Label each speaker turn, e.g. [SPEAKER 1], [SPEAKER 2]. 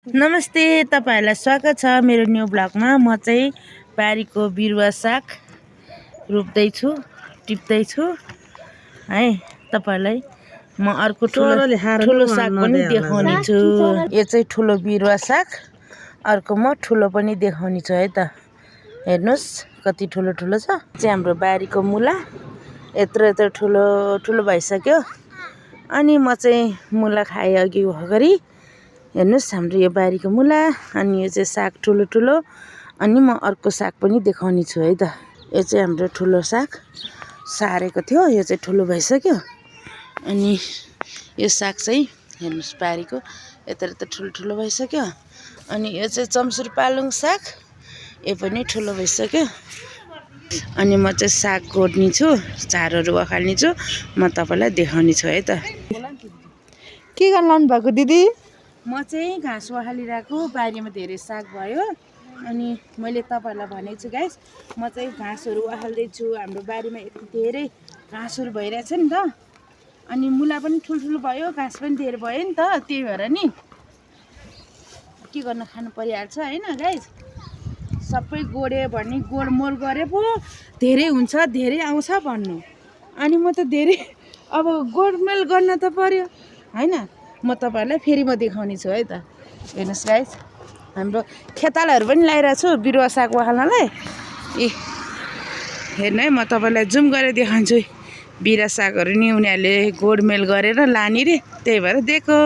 [SPEAKER 1] नमस्ते, तपाईहरुलाई स्वागत छ मेरो न्यू ब्लगमा। म चाहिँ बारीको बिरुवा साग रोप्दै छु, टिप्दै छु है। तपाईहरुलाई म अर्को ठुलो साग पनि देखाउने छु। यो चाहिँ ठुलो बिरुवा साग, अर्को म ठुलो पनि देखाउने छु है त। हेर्नुस् कति ठुलो ठुलो छ। चाहिँ हाम्रो बारीको मुला यत्रो ठुलो ठुलो भइसक्यो। अनि म चाहिँ मुला खाए अघि भर्खरै हेर्नुस् हाम्रो यो बारीको मुला। अनि यो चाहिँ साग ठुलो ठुलो। अनि म अर्को साग पनि देखाउने छु है त। यो चाहिँ हाम्रो ठुलो साग सारेको थियो, यो चाहिँ ठुलो भइसक्यो। अनि यो साग चाहिँ हेर्नुस् बारीको यत्रो ठुलो ठुलो भइसक्यो। अनि यो चाहिँ चम्सुर पालुङ साग, यो पनि ठुलो भइसक्यो। अनि म चाहिँ साग गोड्ने छु, चारोहरू उखाल्ने छु, म तपाईलाई देखाउने छु है त।
[SPEAKER 2] के गर्न लाउनु भएको दिदी?
[SPEAKER 1] म चाहिँ घाँस उखालिरहेको, बारीमा धेरै साग भयो। अनि मैले तपाईहरुलाई भनेको छु गाइस, म चाहिँ घाँसहरू उखाल्दै छु। हाम्रो बारीमा यति धेरै घाँसहरू भइरहेछ नि त। अनि मुला पनि ठुल्ठुलो भयो, घाँस पनि धेरै भयो नि त। त्यही भएर नि के गर्न खानु परिहाल्छ हैन गाइस। सबै गोड्यो भने गोडमोड गरे पो धेरै हुन्छ, धेरै आउँछ भन्नु। अनि म त धेरै अब गोडमेल गर्न त पर्यो हैन। म तपाईहरुलाई फेरि म देखाउने छु है त। हेर्नुस् गाइस, हाम्रो खेतालाहरू पनि लगाइरहेको छु बिरुवा साग उखाल्नलाई। हेर्नु है, म तपाईलाई जुम गरेर देखाउँछु। बिरुवा सागहरू नि उनीहरूले गोडमेल गरेर लाने रे, त्यही भएर दिएको।